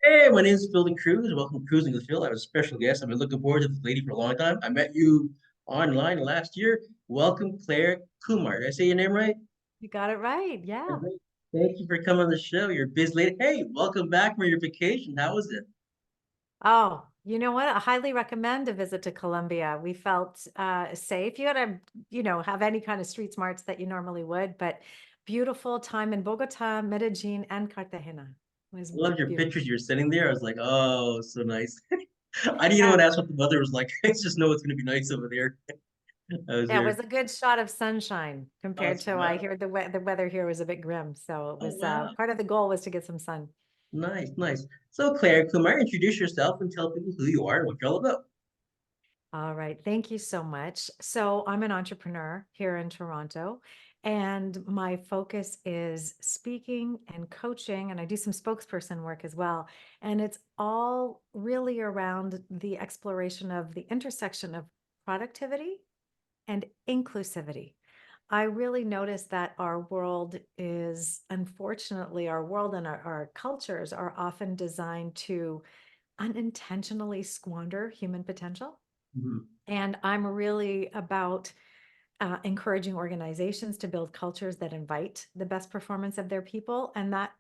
Hey, my name is Phil the Cruz. Welcome to Cruising with Phil. I have a special guest. I've been looking forward to this lady for a long time. I met you online last year. Welcome, Clare Kumar. Did I say your name right? You got it right. Yeah. Great. Thank you for coming on the show. You're a busy lady. Hey, welcome back from your vacation. How was it? Oh, you know what? I highly recommend a visit to Colombia. We felt safe. You got to, have any kind of street smarts that you normally would, but beautiful time in Bogota, Medellin, and Cartagena. It was I loved your beautiful. pictures. You were sitting there. I was like, oh, so nice. I didn't even Yeah. want to ask what the weather was like. I just know it's going to be nice over there. I was Yeah, it there. was a good shot of sunshine compared to I Wow. hear the weather here was a bit grim. So it Oh, was wow. part of the goal was to get some sun. Nice, nice. So, Claire Kumar, introduce yourself and tell people who you are and what you're all about. All right. Thank you so much. So, I'm an entrepreneur here in Toronto, and my focus is speaking and coaching, and I do some spokesperson work as well. And it's all really around the exploration of the intersection of productivity and inclusivity. I really notice that our world is, unfortunately, our world and our cultures are often designed to unintentionally squander human potential. Mhm. And I'm really about encouraging organizations to build cultures that invite the best performance of their people. And that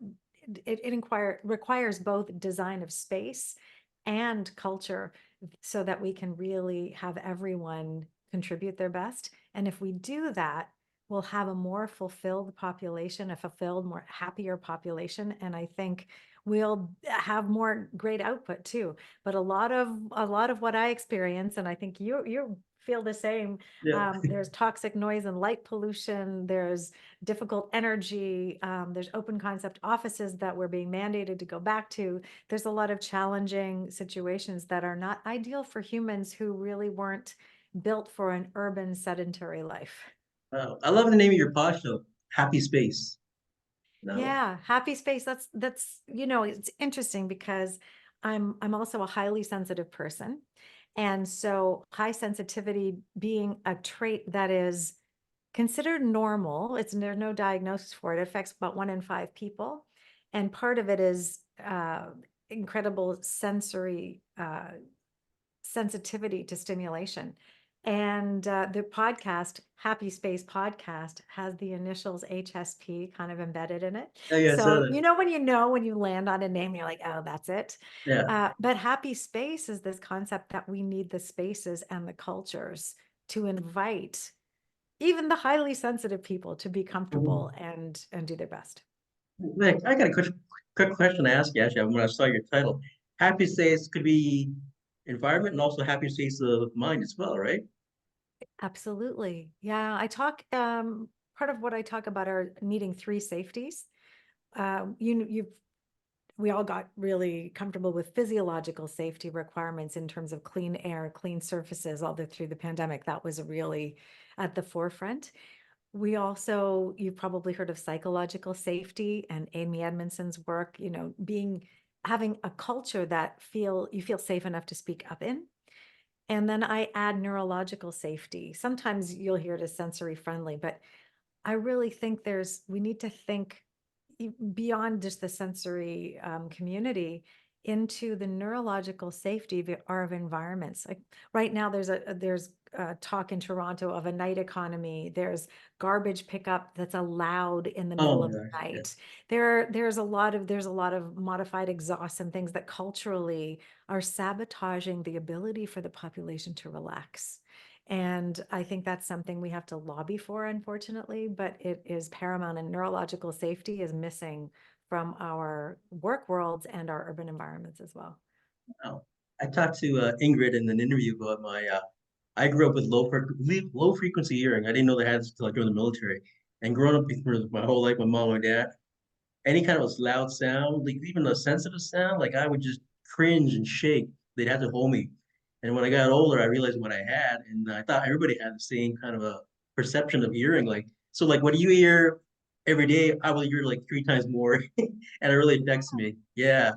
requires both design of space and culture so that we can really have everyone contribute their best. And if we do that, we'll have a more fulfilled population, a fulfilled, more happier population. And I think we'll have more great output too. But a lot of what I experience, and I think you feel the same, Yeah. there's toxic noise and light pollution. There's difficult energy. There's open concept offices that we're being mandated to go back to. There's a lot of challenging situations that are not ideal for humans who really weren't built for an urban sedentary life. Wow. I love the name of your pod show, Happy Space. No. Yeah, happy space. It's interesting because I'm also a highly sensitive person. And so high sensitivity being a trait that is considered normal, there's no diagnosis for it. It affects about 1 in 5 people. And part of it is incredible sensory sensitivity to stimulation. And the podcast, Happy Space Podcast, has the initials HSP kind of embedded in it. Oh, yeah, I saw So, that. when you land on a name, you're like, oh, that's it. Yeah. But Happy Space is this concept that we need the spaces and the cultures to invite even the highly sensitive people to be comfortable Mhm. and do their best. Nick, I got a quick question to ask you actually when I saw your title. Happy Space could be environment and also happy space of mind as well, right? Absolutely. Yeah, part of what I talk about are needing three safeties. We all got really comfortable with physiological safety requirements in terms of clean air, clean surfaces, through the pandemic. That was really at the forefront. You've probably heard of psychological safety and Amy Edmondson's work, having a culture that you feel safe enough to speak up in. And then I add neurological safety. Sometimes you'll hear it as sensory friendly, but I really think we need to think beyond just the sensory community into the neurological safety of our environments. Like right now, there's talk in Toronto of a night economy. There's garbage pickup that's allowed in the Oh middle my of the gosh. Yeah. night. There's a lot of modified exhaust and things that culturally are sabotaging the ability for the population to relax. And I think that's something we have to lobby for, unfortunately, but it is paramount, and neurological safety is missing from our work worlds and our urban environments as well. Wow. I talked to Ingrid in an interview about my I grew up with low frequency hearing. I didn't know they had this until I joined the military. And growing up for my whole life, my mom and dad, any kind of loud sound, like even a sensitive sound, like I would just cringe and shake. They'd have to hold me. And when I got older, I realized what I had, and I thought everybody had the same kind of a perception of hearing. Like, so like what you hear every day, I will hear like three times more, and it really affects me. Yeah,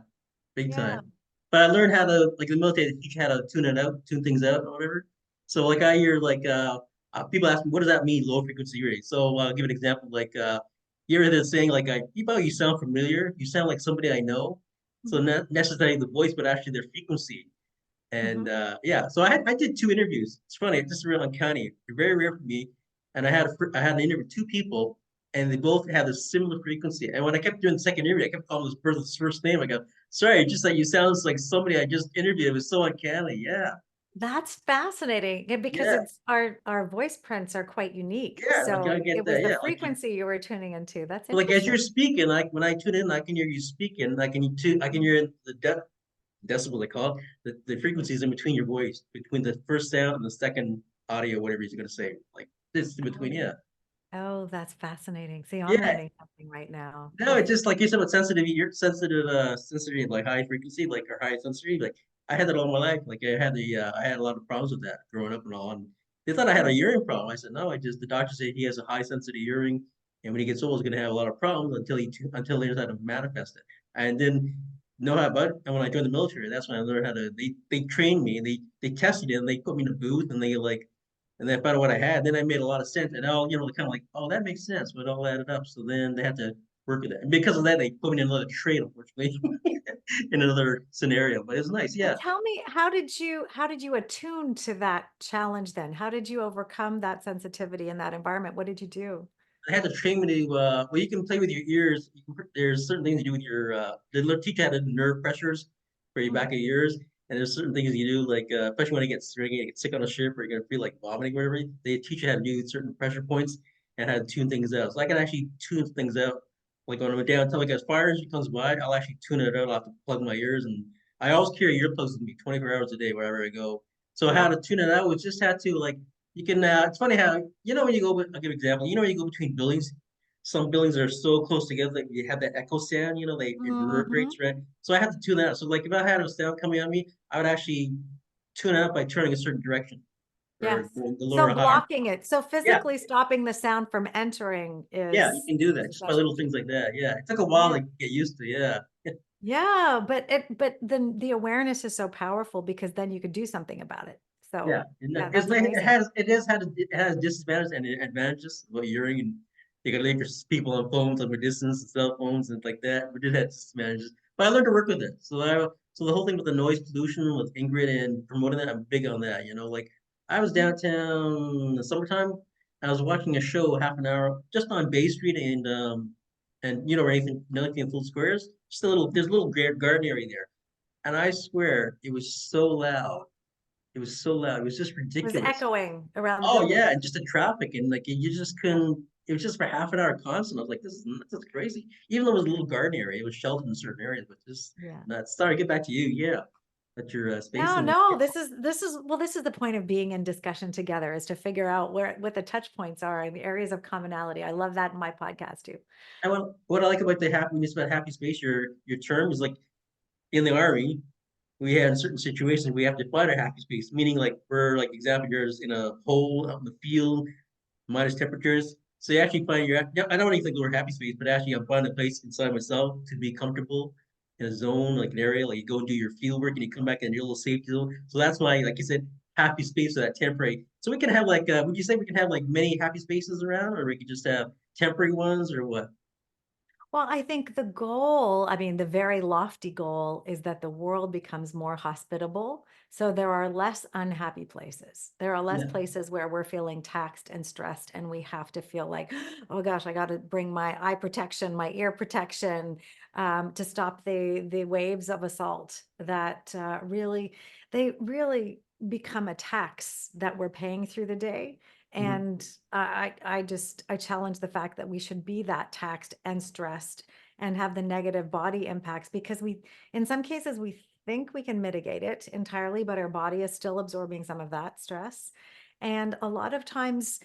big Yeah. time. But I learned how to, like the military, they teach you how to tune it out, tune things out, or whatever. So like I hear like people ask me, what does that mean, low frequency hearing? So I'll give an example. Like you ever hear this saying like, people, you sound familiar. You sound like somebody I know. So Mhm. not necessarily the voice, but actually their frequency. And Mhm. yeah, so I did two interviews. It's funny, it's just real uncanny. Very rare for me. And I had an interview with two people, and they both had a similar frequency. And when I kept doing the second interview, I kept calling this person's first name. I go, sorry, just like you sound like somebody I just interviewed. It was so uncanny. Yeah, That's fascinating, because yeah, it's our voice prints are quite unique. yeah. Like I So get it was that. the Yeah, frequency you were tuning into. That's like as you're interesting. speaking, like when I tune in, I can hear you speaking. I can hear the decibel they call it, the frequencies in between your voice, between the first sound and the second audio, whatever you're gonna say. Like this in between, Oh, yeah. oh, that's fascinating. See, I'm Yeah. learning something right now. No, it's just like you said with sensitive, you're sensitive sensory, like high frequency, like or high sensory. Like I had that all my life. Like I had a lot of problems with that growing up and all. And they thought I had a Mhm. hearing problem. I said, no, I just the doctor said he has a high sensitive hearing, and when he gets old, he's gonna have a lot of problems until he learns how to manifest it. And then know how about it. And when I joined the military, that's when I learned how to they trained me, they tested it, and they put me in a booth, and they like and then I found out what I had. Then I made a lot of sense, and all kind of like, oh, that makes sense, but it all added up. So then they had to work with it, and because of that, they put me in another trade, unfortunately, in another scenario. But it's nice, So yeah. tell me, how did you attune to that challenge then? How did you overcome that sensitivity in that environment? What did you do? I had to train me to well, you can play with your ears. There's certain things you do with your they teach you how to do nerve pressures for your back Mhm. of your ears, and there's certain things you do like especially when you get sick on a ship or you're gonna feel like vomiting or whatever. They teach you how to do certain pressure points and how to tune things out. So I can actually tune things out. Like when I'm down, like as far as it comes by, I'll actually tune it out. I'll have to plug my ears, and I always carry earplugs with me 24 hours a day wherever I go. So how Yeah. to tune it out was just had to like you can. It's funny how when you go. I'll give an example. When you go between buildings, some buildings are so close together that you have that echo sound. It Mhm. reverberates, right? So I have to tune that out. So like if I had a sound coming at me, I would actually tune it out by turning a certain direction or Yes. going the So lower or higher. blocking it. So Yeah, physically stopping the sound from entering yeah, you can do is that a just by little strategy. things like that. Yeah, it took a while Yeah. to get used to. Yeah, Yeah, but then the awareness is so powerful because then you could do something about it. yeah, So and yeah, it's that's nice. amazing. It has disadvantages and advantages about hearing, and you gotta leave your people on phones over distance and cell phones and like that. But it has disadvantages. But I learned to work with it. So the whole thing with the noise pollution with Ingrid and promoting that, I'm big on that. Like I was Mhm. downtown in the summertime. I was watching a show half an hour just on Bay Street and anything in full squares. Just there's a little garden area there, and I swear it was so loud. It was so loud. It was just It was ridiculous. echoing around the Oh yeah, buildings. and just the traffic and like you just couldn't. It was just for half an hour constant. I was like, this is crazy. Even though it was a little garden area, it was sheltered in certain areas, but just Yeah. nuts. Sorry, get back to you. Yeah, at your space No, and no, this is the point of being in discussion together, is to figure out what the touch points are and the areas of commonality. I love that in my podcast too. what I like about the happy when you spell happy space, your term is like in the army. We had certain situations we have to find a happy space, meaning like for like example, you're in a hole out in the field minus temperatures. So you actually find yeah, I don't really think the word happy space, but actually I'm finding a place inside myself to be comfortable in a zone, like an area, like you go and do your field work and you come back in your little safety zone. So that's why, like you said, happy space for that temporary. So we can have like, would you say we can have like many happy spaces around, or we could just have temporary ones, or what? Well, I think the goal, I mean, the very lofty goal is that the world becomes more hospitable. So there are less unhappy places. There are less Yeah. places where we're feeling taxed and stressed, and we have to feel like, oh gosh, I got to bring my eye protection, my ear protection, to stop the waves of assault that they really become a tax that we're paying through the day. Mhm. And I challenge the fact that we should be that taxed and stressed and have the negative body impacts, because in some cases, we think we can mitigate it entirely, but our body is still absorbing some of that stress. And a lot of times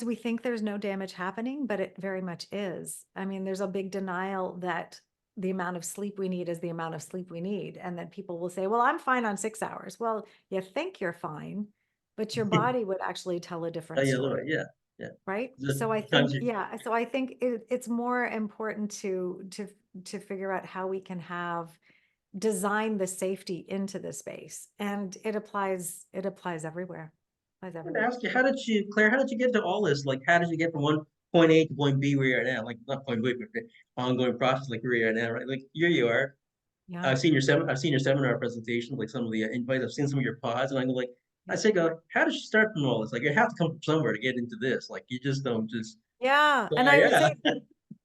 we think there's no damage happening, but it very much is. I mean, there's a big denial that the amount of sleep we need is the amount of sleep we need. And then people will say, well, I'm fine on 6 hours. Well, you think you're fine, but your body would actually tell a Oh, different yeah, story. right. Yeah, yeah. Right. The So I times think, yeah, so I think it's more important to figure out how we can design the safety into the space. And it applies everywhere. Applies I'm gonna everywhere. ask you, Claire, how did you get to all this? Like, how did you get from point A to point B where you're at now, like not point B, but the ongoing process, like where you're at now, right? Like here you are. Yeah. I've seen your seminar presentations, like some of the invites. I've seen some of your pods, and I go like, I Yeah. say, go, how did you start from all this? Like, you have to come from somewhere to get into this. Like, you just don't just, Yeah. And yeah,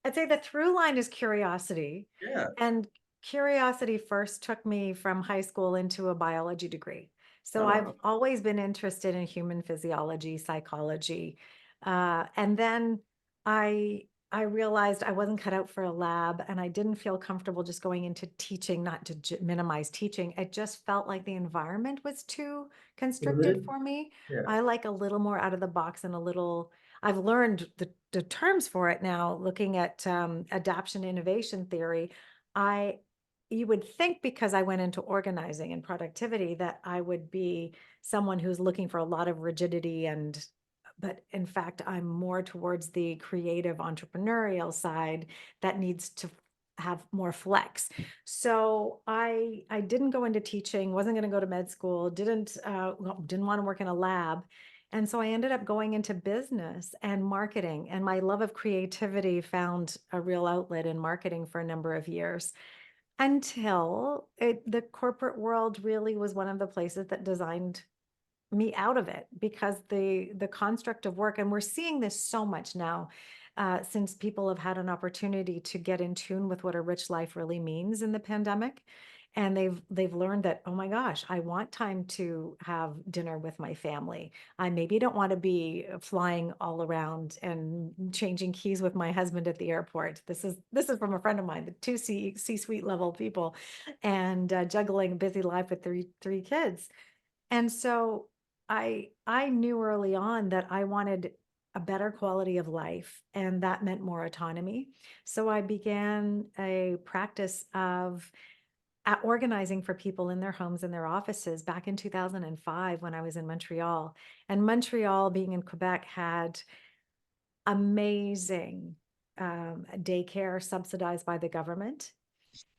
I'd say the through line is curiosity. yeah. And curiosity first took me from high school into a biology degree. So I've Oh, always been interested in human physiology, psychology. And then I I realized I wasn't cut out for a lab and I didn't feel comfortable just going into teaching, not to minimize teaching. It just felt like the environment was too constricted limited. for me. Yeah. I like a little more out of the box and a little I've learned the terms for it now, looking at adaptation innovation theory. I You would think because I went into organizing and productivity that I would be someone who's looking for a lot of rigidity but in fact, I'm more towards the creative entrepreneurial side that needs to have more flex. So I didn't go into teaching, wasn't going to go to med school, didn't want to work in a lab. And so I ended up going into business and marketing, and my love of creativity found a real outlet in marketing for a number of years until the corporate world really was one of the places that designed me out of it because the construct of work, and we're seeing this so much now, since people have had an opportunity to get in tune with what a rich life really means in the pandemic. And they've learned that, oh my gosh, I want time to have dinner with my family. I maybe don't want to be flying all around and changing keys with my husband at the airport. This is from a friend of mine, the two C-suite level people, and juggling a busy life with three kids. And so I knew early on that I wanted a better quality of life, and that meant more autonomy. So I began a practice of organizing for people in their homes and their offices back in 2005 when I was in Montreal. And Montreal, being in Quebec, had amazing daycare subsidized by the government.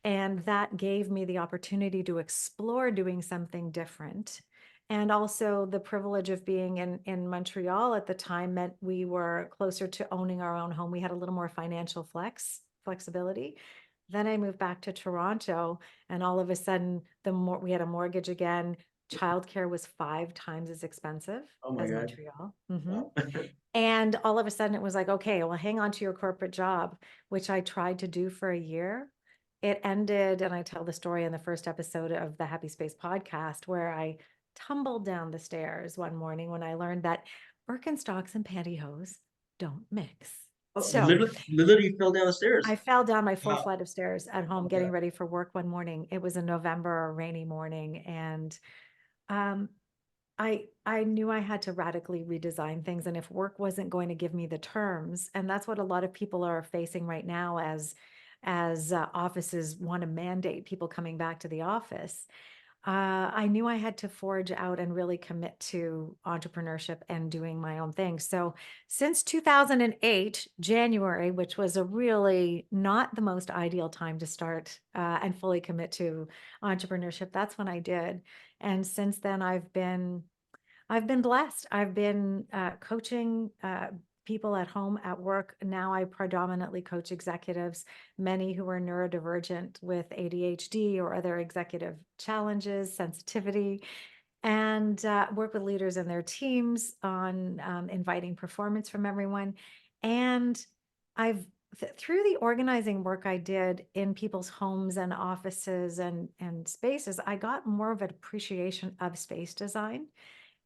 And that gave me the opportunity to explore doing something different. And also the privilege of being in Montreal at the time meant we were closer to owning our own home. We had a little more financial flexibility. Then I moved back to Toronto, and all of a sudden, we had a mortgage again. Childcare was 5 times as expensive Oh my as God. Montreal. Wow. And all of a sudden it was like, okay, well, hang on to your corporate job, which I tried to do for a year. It ended, and I tell the story in the first episode of the Happy Space podcast, where I tumbled down the stairs one morning when I learned that Birkenstocks and pantyhose don't mix. Oh, you So literally fell down the I stairs. fell down my full Wow. flight of stairs at Oh home my getting God. ready for work one morning. It was a November rainy morning, and um, I knew I had to radically redesign things, and if work wasn't going to give me the terms, and that's what a lot of people are facing right now as offices want to mandate people coming back to the office. I knew I had to forge out and really commit to entrepreneurship and doing my own thing. So since 2008, January, which was a really not the most ideal time to start and fully commit to entrepreneurship, that's when I did. And since then, I've been blessed. I've been coaching people at home, at work. Now I predominantly coach executives, many who are neurodivergent with ADHD or other executive challenges, sensitivity, and work with leaders and their teams on inviting performance from everyone. And I've through the organizing work I did in people's homes and offices and spaces, I got more of an appreciation of space design,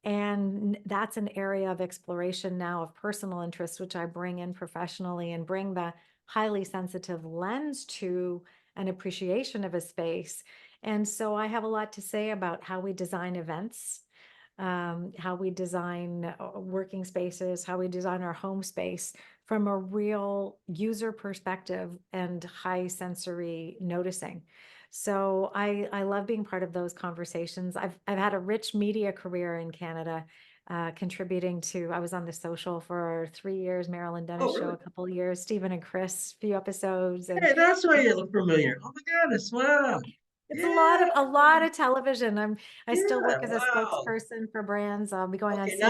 and that's an area of exploration now of personal interest, which I bring in professionally and bring the highly sensitive lens to an appreciation of a space. And so I have a lot to say about how we design events, how we design working spaces, how we design our home space from a real user perspective and high sensory noticing. So I love being part of those conversations. I've had a rich media career in Canada, contributing to. I was on The Social for 3 years, Marilyn Oh, Dennis show really? a couple of years, Stephen and Chris, few episodes, and Hey, that's why you look familiar. Oh my goodness. Wow. It's Yeah, a lot of television. I still yeah, work as a wow. spokesperson for brands. I'll be going on Okay, CH.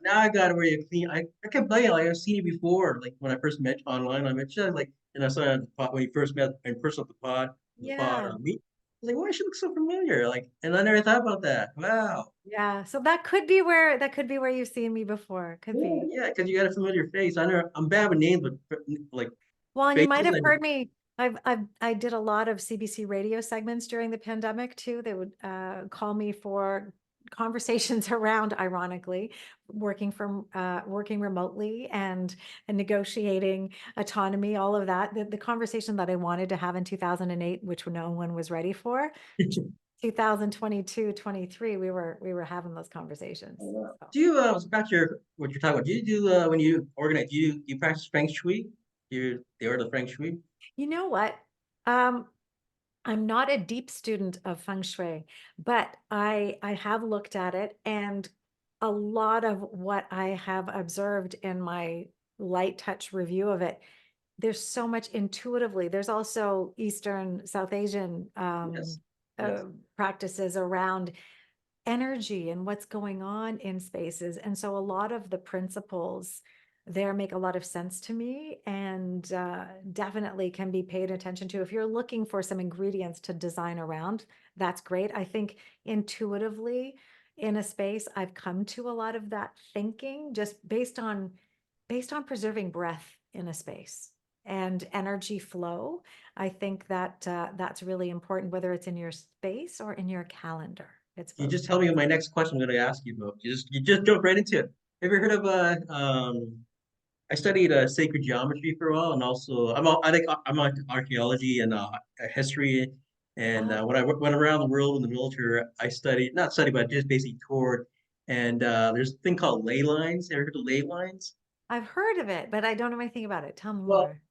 now I got it where you clean. I can tell you, like I've seen you before. Like when I first met you online, I met you like, and I saw you at the pod when you first met in person at the pod Yeah. meet. I was like, why she looks so familiar? Like, and I never thought about that. Wow. Yeah. So that could be where you've seen me before. Could Yeah, be. yeah, because you got a familiar face. I know I'm bad with names, but like Well, and you might faces, have I heard me. I did a lot of CBC radio segments during the pandemic too. They would call me for conversations around, ironically, working remotely and negotiating autonomy, all of that. The conversation that I wanted to have in 2008, which no one was ready for, 2022, 23, we were having those conversations. So, do you about your what you're talking about? Do you do when you organize? Do you practice feng shui? The art of feng shui? you know what? Um, I'm not a deep student of feng shui, but I have looked at it, and a lot of what I have observed in my light touch review of it, there's so much intuitively. There's also Eastern, South Asian Yes, yes. practices around energy and what's going on in spaces. And so a lot of the principles there make a lot of sense to me, and definitely can be paid attention to. If you're looking for some ingredients to design around, that's great. I think intuitively in a space, I've come to a lot of that thinking just based on preserving breath in a space and energy flow. I think that that's really important, whether it's in your space or in your calendar. It's You both. just tell me my next question I'm going to ask you about. You just jump right into it. Have you heard of I studied sacred geometry for a while, and also I think I'm like archaeology and history. And Oh, when I went around the world in the military, I studied not studied, but just basically toured. And there's a thing called ley lines. Ever heard of ley lines? I've heard of it, but I don't know anything about it. Tell me Well, more.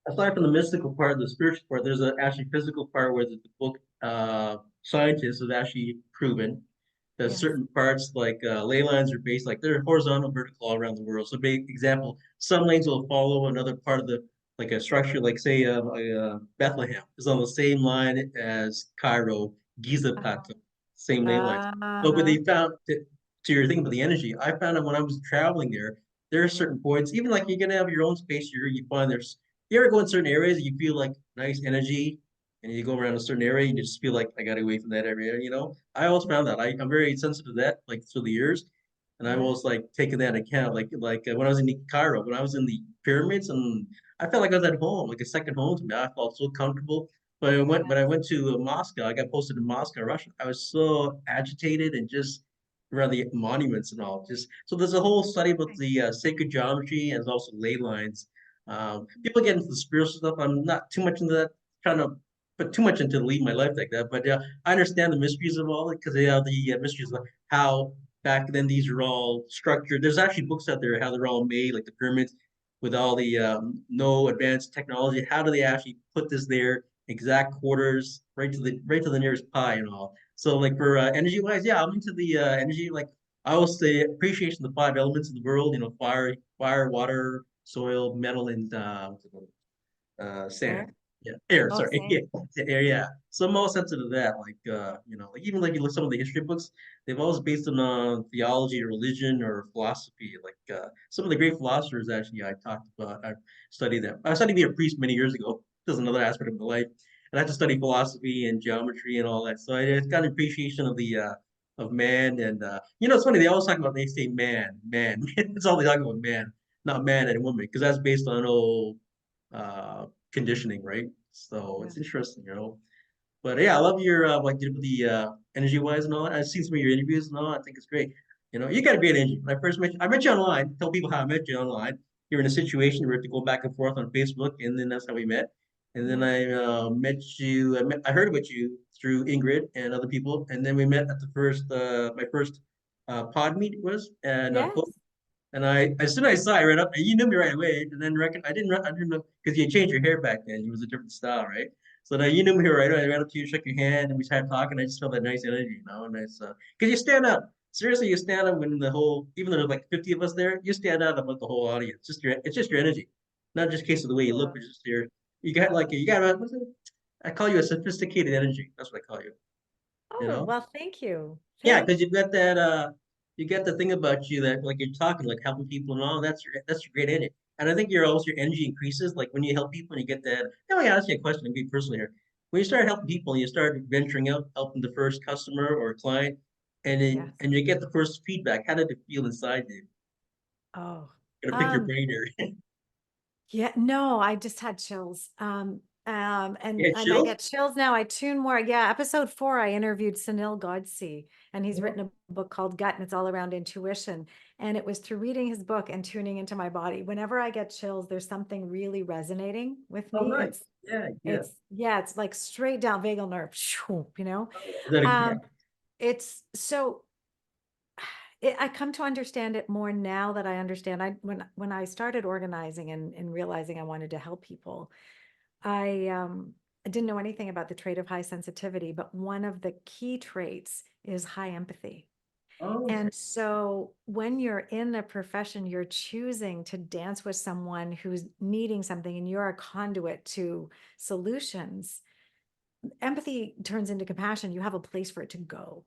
aside from the mystical part, the spiritual part, there's an actually physical part where the book scientists have actually proven that Yes. certain parts like ley lines are based like they're horizontal, vertical all around the world. So, big example, some lanes will follow another part of the like a structure, like say Bethlehem is on the same line as Cairo, Giza Uh-huh. Plateau, same ley lines. So, but Uh-huh. they found to your thing about the energy, I found that when I was traveling there are certain points, even like you're gonna have your own space here, you find there's you ever go in certain areas and you feel like nice energy and you go around a certain area and you just feel like I got away from that area, you know? I always found that I'm very sensitive to that, like through the years. And I've Yeah. always like taken that into account, like when I was in Cairo, when I was in the pyramids, and I felt like I was at home, like a second home to me. I felt so comfortable. But when I went to Moscow, I got posted in Moscow, Russia. I was so agitated and just around the monuments and all. Just so there's a whole study about Okay. the sacred geometry and also ley lines. People get into the spiritual stuff. I'm not too much into that, trying to put too much into lead my life like that. But yeah, I understand the mysteries of all it because they have the mysteries of how back then these are all structured. There's actually books out there how they're all made, like the pyramids, with all the no advanced technology. How do they actually put this there? Exact quarters, right to the nearest pi and all. So like for energy wise, yeah, I'm into the energy. Like I always say, appreciation of the five elements of the world. You know, fire, water, soil, metal, and sand. Air. Yeah, air. Oh, Sorry, yeah, same. air. Yeah. So I'm all sensitive to that. Like, you know, like even like you look some of the history books, they've always based on theology or religion or philosophy. Like some of the great philosophers, actually, I talked about. I studied them. I studied being a priest many years ago. This is another aspect of my life, and I had to study philosophy and geometry and all that. So I got an appreciation of the of man. And you know, it's funny. They always talk about they say man, man. It's all they talk about, man, not man and woman, because that's based on uh conditioning, right? So Yeah. it's interesting, you know. But yeah, I love your like the energy wise and all that. I've seen some of your interviews and all. I think it's great. You know, you got a great energy. When I first met you, I met you online. Tell people how I met you online. You're in a situation where we have to go back and forth on Facebook, and then that's how we met. And then Yeah. I met you. I heard about you through Ingrid and other people, and then we met at the first my first pod meet was and Yes. and I, as soon as I saw you right up, and you knew me right away. And then I didn't know because you changed your hair back then. It was a different style, right? So now you knew me right away. I ran up to you, shook your hand, and we started talking. I just felt that nice energy, you know, nice. Because you stand out. Seriously, you stand out when the whole, even though there's like 50 of us there, you stand out about the whole audience. It's just your energy, not just a case of the way you look, Sure. but just your, you got like, you got, what's it? I call you a sophisticated energy. That's what I call you. You Oh, know? well, thank you. Yeah, Thank because you've got that you got the thing about you that like you're talking, like helping people and all, that's your great energy. And I think your energy increases like when you help people and you get that. Now I ask you a question, to be personal here. When you start helping people and you start venturing out, helping the first customer or client, Yes. and you get the first feedback, how did it feel inside you? Oh, Gonna pick your um, brain here. yeah, no, I just had chills. Yeah, And I chills? get chills now. I tune more. Yeah, episode 4, I interviewed Sunil Godse, and he's Oh, written a book called Gut, and it's all around intuition. And it was through reading his book and tuning into my body. Whenever I get chills, there's something really resonating with oh, me. nice. Yeah, yeah. Yeah, it's like straight down vagal nerve, you know. Oh, is that yeah. Um, it's so I come to understand it more now that I understand. When I started organizing and realizing I wanted to help people, I didn't know anything about the trait of high sensitivity, but one of the key traits is high empathy. Oh, okay. And so when you're in a profession, you're choosing to dance with someone who's needing something and you're a conduit to solutions. Empathy turns into compassion. You have a place for it to go.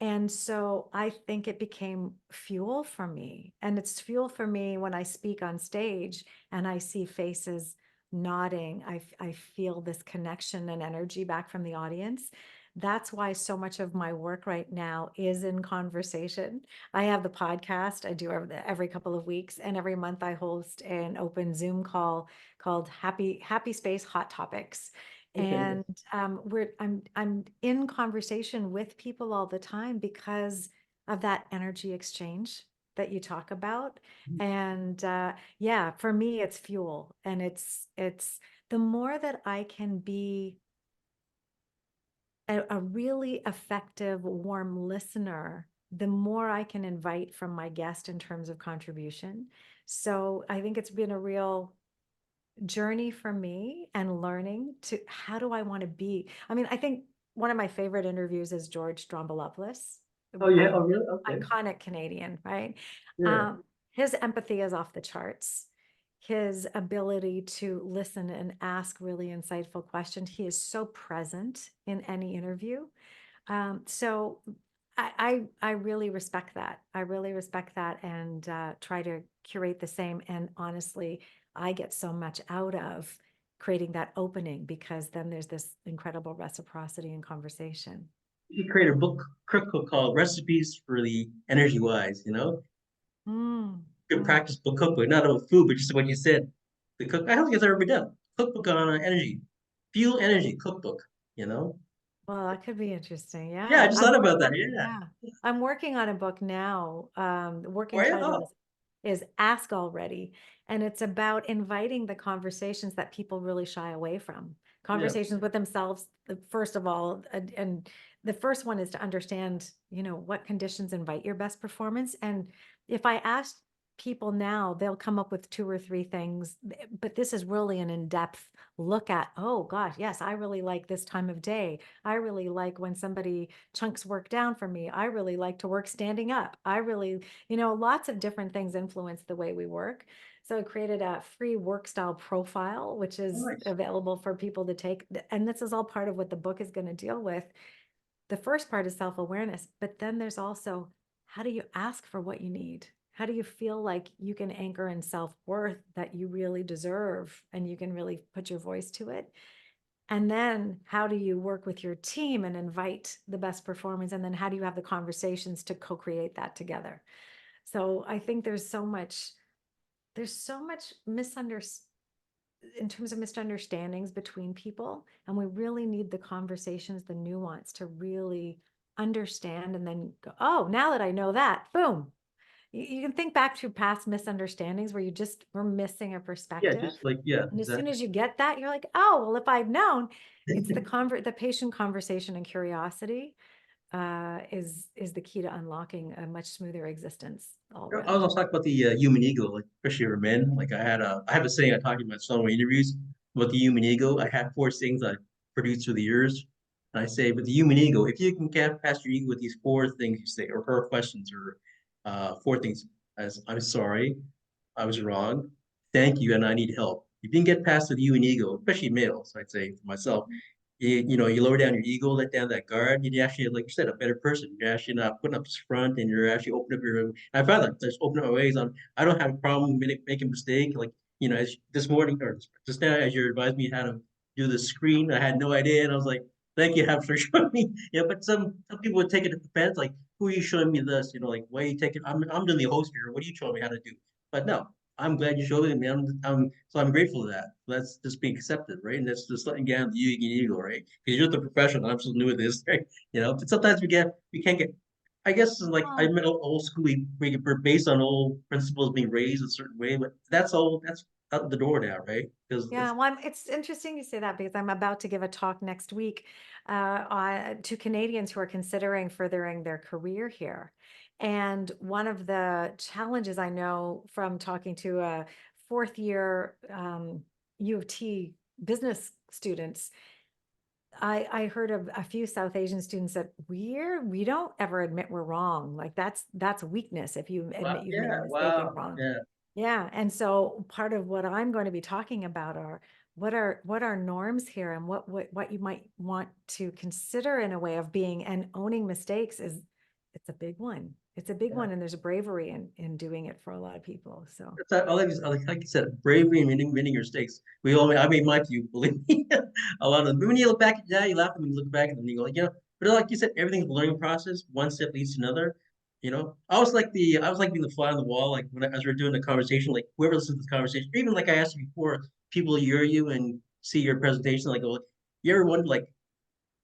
And so I think it became fuel for me. And it's fuel for me when I speak on stage and I see faces nodding. I feel this connection and energy back from the audience. That's why so much of my work right now is in conversation. I have the podcast I do every couple of weeks, and every month I host an open Zoom call called Happy Space Hot Topics. Okay. And I'm in conversation with people all the time because of that energy exchange that you talk about. And yeah, for me, it's fuel, and it's the more that I can be a really effective, warm listener, the more I can invite from my guest in terms of contribution. So I think it's been a real journey for me and learning to how do I want to be. I mean, I think one of my favorite interviews is George Stroumboulopoulos, Oh yeah, oh really? Okay. iconic Canadian, right? Yeah. Um, his empathy is off the charts. His ability to listen and ask really insightful questions. He is so present in any interview. So I really respect that. I really respect that, and try to curate the same. And honestly, I get so much out of creating that opening because then there's this incredible reciprocity and conversation. You should create a cookbook called Recipes for the Energy Wise, you know? Mm, Good mm. practice book cookbook, not about food, but just what you said. The cook I don't think it's ever been done. Cookbook on energy. Fuel energy cookbook, you know? Well, that could be interesting. Yeah, I Yeah. just thought about that. Yeah. Yeah. I'm working on a book now. The working Oh yeah. title Oh, is Ask Already. And it's about inviting the conversations that people really shy away from. yeah. Conversations with themselves, first of all, and the first one is to understand, what conditions invite your best performance. And if I ask people now, they'll come up with 2 or 3 things, but this is really an in-depth look at, oh gosh, yes, I really like this time of day. I really like when somebody chunks work down for me. I really like to work standing up. I really, lots of different things influence the way we work. So I created a free work style profile, which Oh, is nice. available for people to take. And this is all part of what the book is going to deal with. The first part is self-awareness, but then there's also, how do you ask for what you need? How do you feel like you can anchor in self-worth that you really deserve and you can really put your voice to it? And then how do you work with your team and invite the best performance? And then how do you have the conversations to co-create that together? So I think there's so much misunderstanding in terms of misunderstandings between people. And we really need the conversations, the nuance to really understand and then go, oh, now that I know that, boom. You can think back to past misunderstandings where you just were missing a Yeah, perspective. just like yeah, And as soon exactly. as you get that, you're like, oh, well, if I'd known, it's the patient conversation and curiosity is the key to unlocking a much smoother existence all I was around. also talking about the human ego, like especially for men. Like I have a saying I talked about some of my interviews about the human ego. I had 4 things I produced through the years. And I say, with the human ego, if you can get past your ego with these 4 things you say, or 4 questions, or 4 things, as I'm sorry, I was wrong, thank you, and I need help. If you can get past the human ego, especially males, I'd say for myself, you lower down your ego, let down that guard. You're actually, like you said, a better person. You're actually not putting up this front, and you're actually opening up your. I found that there's opening up my ways on. I don't have a problem making a mistake. Like as this morning or just now, as you advised me how to do the screen, I had no idea, and I was like, "Thank you, Hab, for showing me." Yeah, but some people would take it to offense, like, "Who are you showing me this?" Like, "Why are you taking? I'm doing the host here. What are you showing me how to do?" But no, I'm glad you showed it to me. So I'm grateful for that. That's just being accepted, right? And that's just letting down the ego, right? Because you're the professional. I'm so new at this, right? But sometimes we can't get. I guess it's like I Oh, meant old school. We're based on old principles being raised a certain way, but that's all. That's out the door now, right? Because yeah, it's well, it's interesting you say that because I'm about to give a talk next week to Canadians who are considering furthering their career here. And one of the challenges I know from talking to a fourth year U of T business students, I heard of a few South Asian students that we don't ever admit we're wrong. Like that's weakness if you admit you've made a yeah, mistake and wow, wrong. yeah. Yeah, and so part of what I'm going to be talking about are what are norms here and what you might want to consider in a way of being and owning mistakes is it's a big one. It's a big Yeah. one, and there's a bravery in doing it for a lot of people. So It's like you said, bravery and winning your stakes. I made my few, believe me. A lot of when you look back, yeah, you laugh, and when you look back, and then you go, but like you said, everything's a learning process. One step leads to another. I was like being the fly on the wall, like as we are doing the conversation, like whoever listens to the conversation, even like I asked you before, people hear you and see your presentation, like, oh, you ever wonder like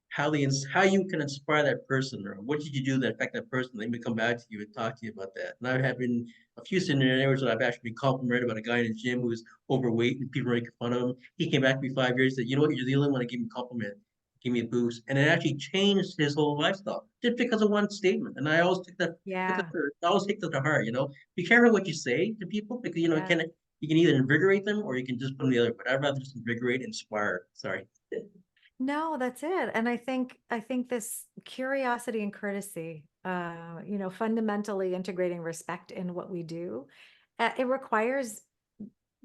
how you can inspire that person, or what did you do that affect that person? They may come back to you and talk to you about that. And I have been a few scenarios where I've actually been complimented about a guy in the gym who was overweight and people were making fun of him. He came back to me 5 years and said, "You know what? You're the only one to give me a compliment, give me a boost," and it actually changed his whole lifestyle just because of one statement. And I always yeah, I always take that to heart. Be careful what you say to people because yeah. you can either invigorate them or you can just put them the other. But I'd rather just invigorate, inspire. Sorry. No, that's it. And I think this curiosity and courtesy, fundamentally integrating respect in what we do, it requires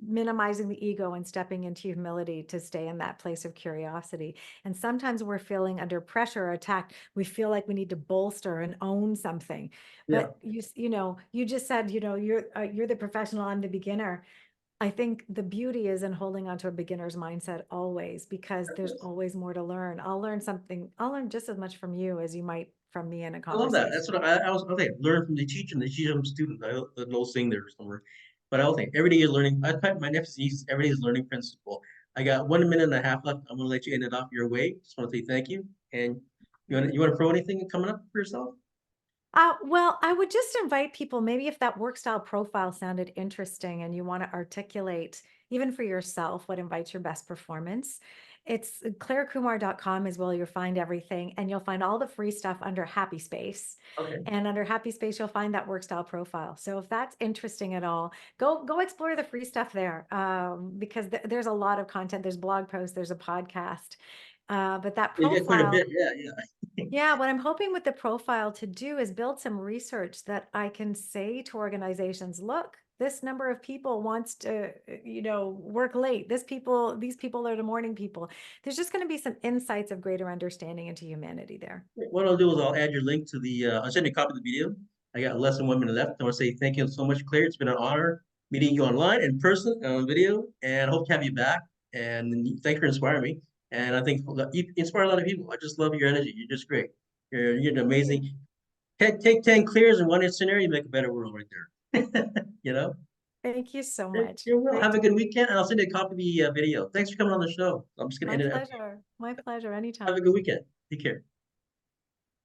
minimizing the ego and stepping into humility to stay in that place of curiosity. And sometimes we're feeling under pressure or attacked. We feel like we need to bolster and own something. Yeah. But you just said, you're the professional, I'm the beginner. I think the beauty is in holding on to a beginner's mindset always, because there's always more to learn. I'll learn just as much from you as you might from me in a I love that. conversation. That's what I was okay. Learn from the teacher and the teacher from student. The old saying there somewhere. But I will think every day you're learning. I type my next is every day is learning principle. I got 1 minute and a half left. I'm gonna let you end it off your way. Just want to say thank you. And you want to throw anything coming up for yourself? Well, I would just invite people, maybe if that work style profile sounded interesting and you want to articulate, even for yourself, what invites your best performance. It's clarekumar.com is where you'll find everything, and you'll find all the free stuff under Happy Space. Okay. And under Happy Space, you'll find that work style profile. So if that's interesting at all, go explore the free stuff there, because there's a lot of content. There's blog posts, there's a podcast, but that You get quite a profile. bit. Yeah, yeah. Yeah, what I'm hoping with the profile to do is build some research that I can say to organizations, look, this number of people wants to, work late. These people are the morning people. There's just going to be some insights of greater understanding into humanity there. What I'll do is I'll add your link to the. I'll send you a copy of the video. I got less than 1 minute left. I want to say thank you so much, Claire. It's been an honor meeting you online, in person, and on video, and I hope to have you back. And thanks for inspiring me. And I think you inspire a lot of people. I just love your energy. You're just great. You're an Thank you. amazing. Take 10 clears and one scenario, you make a better world right there. you know? Thank you so much. You're well. Great Have a to good weekend, and I'll send you a copy of the video. Thanks for coming on the show. I'm just going to My end it. pleasure. My pleasure. Have a Anytime. good weekend. Take care.